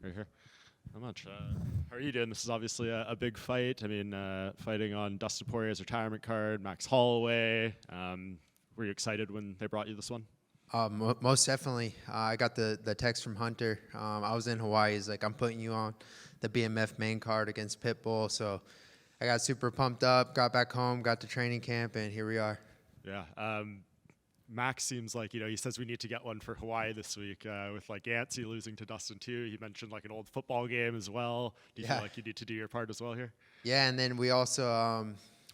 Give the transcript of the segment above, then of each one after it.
Right here. Not much. How are you doing? This is obviously a big fight. I mean, fighting on Dustin Poirier's retirement card, Max Holloway. Were you excited when they brought you this one? Most definitely. I got the text from Hunter. I was in Hawaii. He's like, I'm putting you on the BMF main card against Pitbull. So I got super pumped up, got back home, got to training camp, and here we are. Yeah. Max seems like, he says we need to get one for Hawaii this week with like Yancey losing to Dustin too. He mentioned like an old football game as well. Do you feel like you need to do your part as well here? Yeah, and then we also,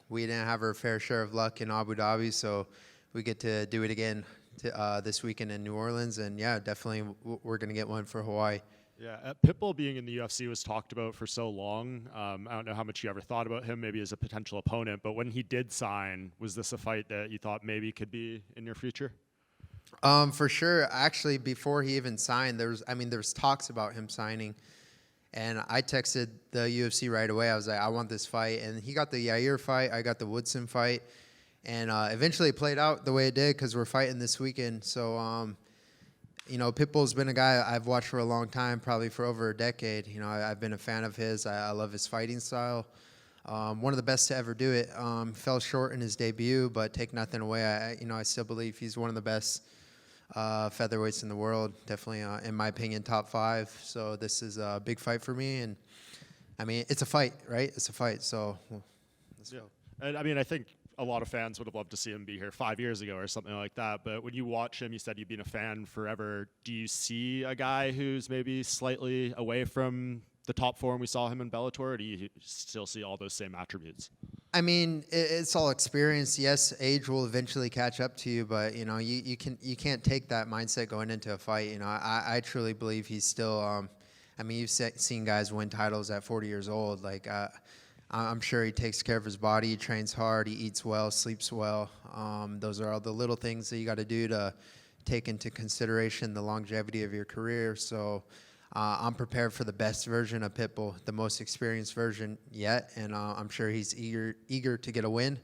we didn't have our fair share of luck in Abu Dhabi, so we get to do it again this weekend in New Orleans. And yeah, definitely we're going to get one for Hawaii. Yeah, Pitbull being in the UFC was talked about for so long. I don't know how much you ever thought about him maybe as a potential opponent, but when he did sign, was this a fight that you thought maybe could be in your future? For sure. Actually, before he even signed, there was talks about him signing, and I texted the UFC right away. I was like, I want this fight, and he got the Yair fight. I got the Woodson fight, and eventually it played out the way it did because we're fighting this weekend. So, Pitbull's been a guy I've watched for a long time, probably for over a decade. I've been a fan of his. I love his fighting style. One of the best to ever do it. Fell short in his debut, but take nothing away. I still believe he's one of the best featherweights in the world. Definitely, in my opinion, top 5. So this is a big fight for me. And, it's a fight, right? It's a fight. So let's go. And, I think a lot of fans would have loved to see him be here 5 years ago or something like that. But when you watch him, you said you've been a fan forever. Do you see a guy who's maybe slightly away from the top form we saw him in Bellator, or do you still see all those same attributes? It's all experience. Yes, age will eventually catch up to you, but you can't take that mindset going into a fight. I truly believe he's still. You've seen guys win titles at 40 years old. I'm sure he takes care of his body. He trains hard. He eats well, sleeps well. Those are all the little things that you got to do to take into consideration the longevity of your career. So I'm prepared for the best version of Pitbull, the most experienced version yet, and I'm sure he's eager to get a win,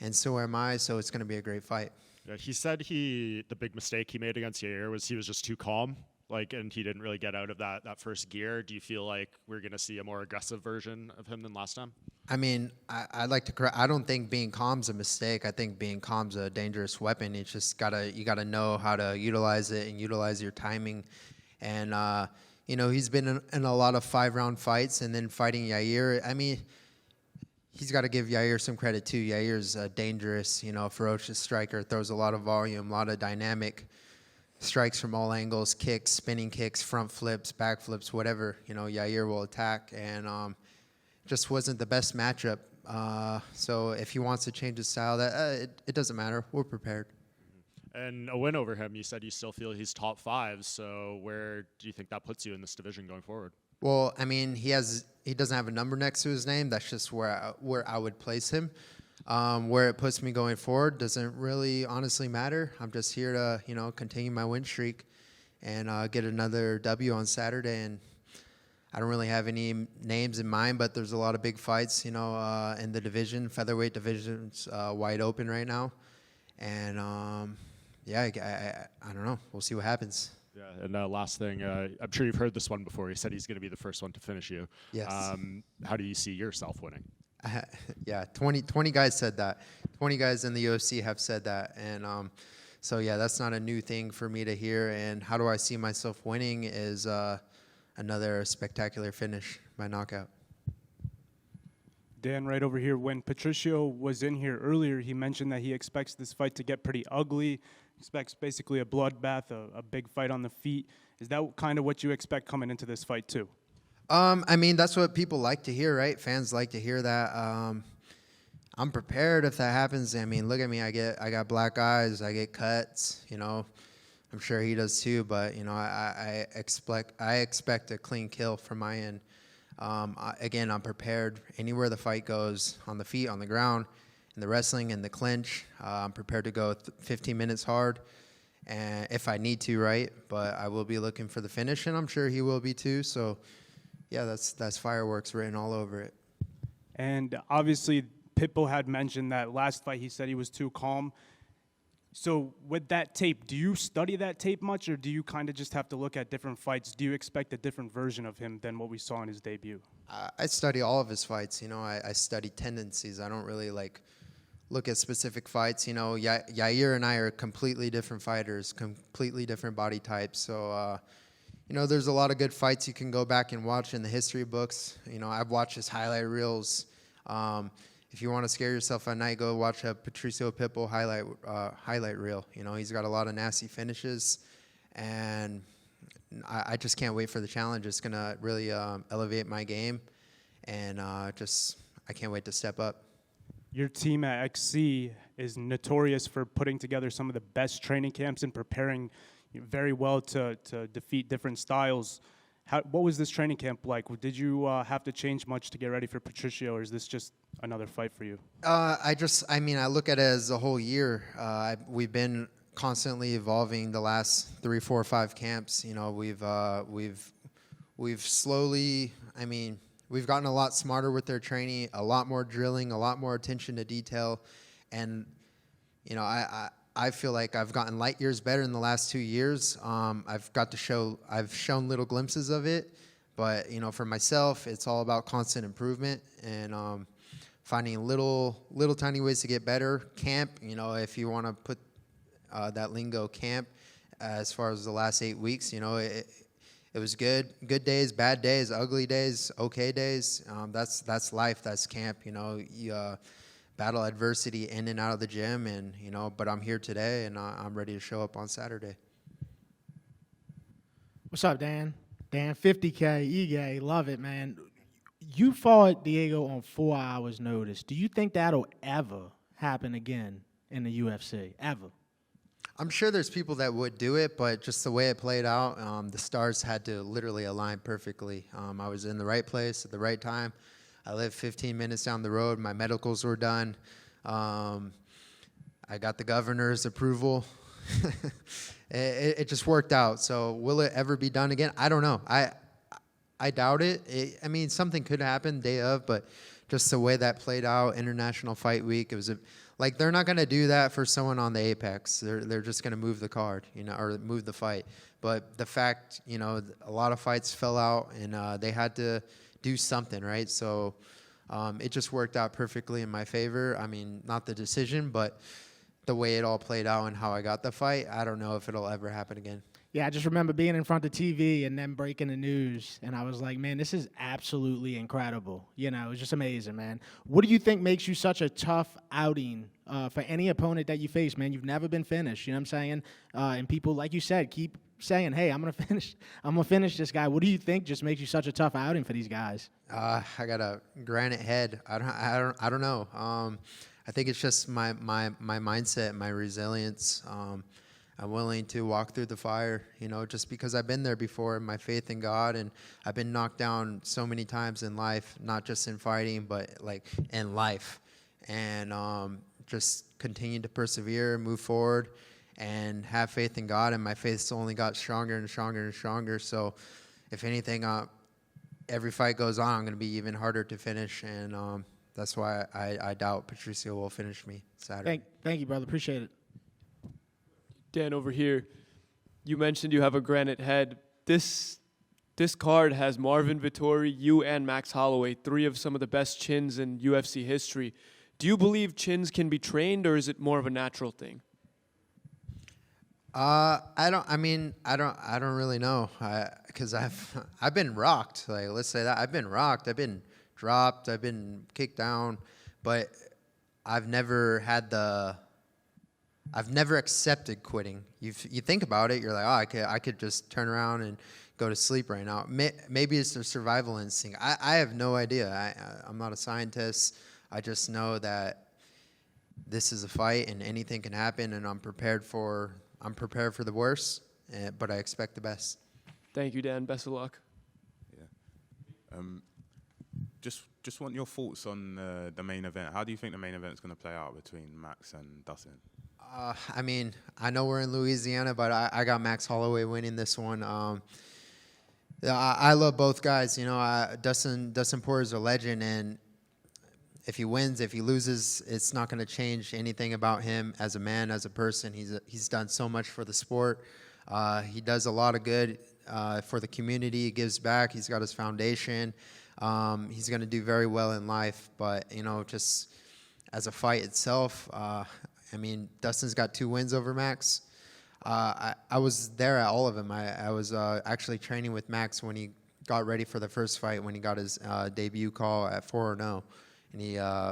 and so am I. So it's going to be a great fight. Yeah, he said the big mistake he made against Yair was he was just too calm. And he didn't really get out of that first gear. Do you feel like we're going to see a more aggressive version of him than last time? I'd like to correct. I don't think being calm's a mistake. I think being calm's a dangerous weapon. You just you gotta know how to utilize it and utilize your timing. And he's been in a lot of 5-round fights, and then fighting Yair. He's got to give Yair some credit too. Yair's a dangerous, ferocious striker. Throws a lot of volume, a lot of dynamic. Strikes from all angles, kicks, spinning kicks, front flips, back flips, whatever. Yair will attack, and just wasn't the best matchup. So if he wants to change his style, it doesn't matter. We're prepared. And a win over him, you said you still feel he's top 5. So where do you think that puts you in this division going forward? Well, he doesn't have a number next to his name. That's just where I would place him. Where it puts me going forward doesn't really honestly matter. I'm just here to, continue my win streak and get another W on Saturday. And I don't really have any names in mind, but there's a lot of big fights, in the division. Featherweight division's wide open right now. And, I don't know. We'll see what happens. Yeah, and last thing, I'm sure you've heard this one before. He said he's going to be the first one to finish you. Yes. How do you see yourself winning? Yeah, 20 guys said that. 20 guys in the UFC have said that. And so, yeah, that's not a new thing for me to hear. And how do I see myself winning is another spectacular finish by knockout. Dan, right over here, when Patricio was in here earlier, he mentioned that he expects this fight to get pretty ugly, expects basically a bloodbath, a big fight on the feet. Is that kind of what you expect coming into this fight too? That's what people like to hear, right? Fans like to hear that. I'm prepared if that happens. Look at me. I got black eyes. I get cuts. I'm sure he does too. But I expect a clean kill from my end. Again, I'm prepared. Anywhere the fight goes, on the feet, on the ground, in the wrestling, in the clinch, I'm prepared to go 15 minutes hard. And if I need to, right? But I will be looking for the finish, and I'm sure he will be too. So. Yeah, that's fireworks written all over it. And obviously, Pitbull had mentioned that last fight he said he was too calm. So with that tape, do you study that tape much, or do you kind of just have to look at different fights? Do you expect a different version of him than what we saw in his debut? I study all of his fights. I study tendencies. I don't really look at specific fights. Yair and I are completely different fighters, completely different body types. So, there's a lot of good fights you can go back and watch in the history books. I've watched his highlight reels. If you want to scare yourself at night, go watch a Patricio Pitbull highlight reel. He's got a lot of nasty finishes, and I just can't wait for the challenge. It's gonna really elevate my game, and I can't wait to step up. Your team at XC is notorious for putting together some of the best training camps and preparing very well to defeat different styles. What was this training camp like? Did you have to change much to get ready for Patricio, or is this just another fight for you? I look at it as a whole year. We've been constantly evolving the last 3, 4, 5 camps. We've slowly, we've gotten a lot smarter with their training, a lot more drilling, a lot more attention to detail. And, I feel like I've gotten light years better in the last 2 years. I've shown little glimpses of it, but for myself, it's all about constant improvement and finding little tiny ways to get better. Camp, if you want to put that lingo, camp, as far as the last 8 weeks, it was good days, bad days, ugly days, okay days. That's life. That's camp. You battle adversity in and out of the gym, and but I'm here today, and I'm ready to show up on Saturday. What's up, Dan? Dan, 50K, Ige, love it, man. You fought Diego on 4 hours' notice. Do you think that'll ever happen again in the UFC? Ever? I'm sure there's people that would do it, but just the way it played out, the stars had to literally align perfectly. I was in the right place at the right time. I lived 15 minutes down the road. My medicals were done. I got the governor's approval. It just worked out. So will it ever be done again? I don't know. I doubt it. Something could happen day of, but just the way that played out, International Fight Week, it was they're not going to do that for someone on the Apex. They're just going to move the card, or move the fight. But the fact, a lot of fights fell out, and they had to do something, right? So it just worked out perfectly in my favor. Not the decision, but the way it all played out and how I got the fight. I don't know if it'll ever happen again. Yeah, I just remember being in front of TV and then breaking the news, and I was like, man, this is absolutely incredible. It was just amazing, man. What do you think makes you such a tough outing for any opponent that you face, man? You've never been finished, you know what I'm saying? And people, like you said, keep saying, hey, I'm gonna finish this guy. What do you think just makes you such a tough outing for these guys? I got a granite head. I don't know. I think it's just my mindset, my resilience. I'm willing to walk through the fire, just because I've been there before, and my faith in God, and I've been knocked down so many times in life, not just in fighting, but in life, and just continue to persevere, move forward, and have faith in God. And my faith's only got stronger and stronger and stronger. So, if anything, every fight goes on, I'm going to be even harder to finish, and that's why I doubt Patricio will finish me Saturday. Thank you, brother. Appreciate it. Dan, over here, you mentioned you have a granite head. This card has Marvin Vettori, you, and Max Holloway, 3 of some of the best chins in UFC history. Do you believe chins can be trained, or is it more of a natural thing? I don't really know, because I've been rocked. Let's say that I've been rocked. I've been dropped. I've been kicked down, but I've never accepted quitting. You think about it, you're like, I could just turn around and go to sleep right now. Maybe it's the survival instinct. I have no idea. I'm not a scientist. I just know that this is a fight and anything can happen, and I'm prepared for the worst, but I expect the best. Thank you, Dan. Best of luck. Yeah. Just want your thoughts on the main event. How do you think the main event is going to play out between Max and Dustin? I know we're in Louisiana, but I got Max Holloway winning this one. I love both guys. Dustin Poirier is a legend, and if he wins, if he loses, it's not going to change anything about him as a man, as a person. He's done so much for the sport. He does a lot of good for the community. He gives back. He's got his foundation. He's going to do very well in life. But, you know, just as a fight itself, I mean, Dustin's got 2 wins over Max. I was there at all of them. I was actually training with Max when he got ready for the first fight, when he got his debut call at 4-0. And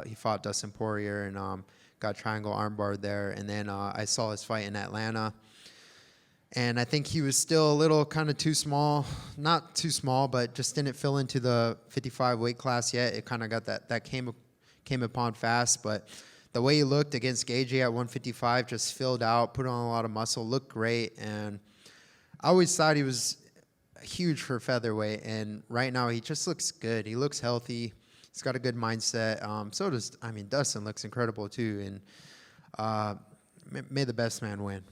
he fought Dustin Poirier and got triangle armbar there. And then I saw his fight in Atlanta. And I think he was still a little kind of too small. Not too small, but just didn't fill into the 55 weight class yet. It kind of got that came upon fast. But the way he looked against Ige at 155, just filled out, put on a lot of muscle, looked great. And I always thought he was huge for featherweight. And right now he just looks good. He looks healthy. He's got a good mindset. So does, Dustin looks incredible too. And may the best man win.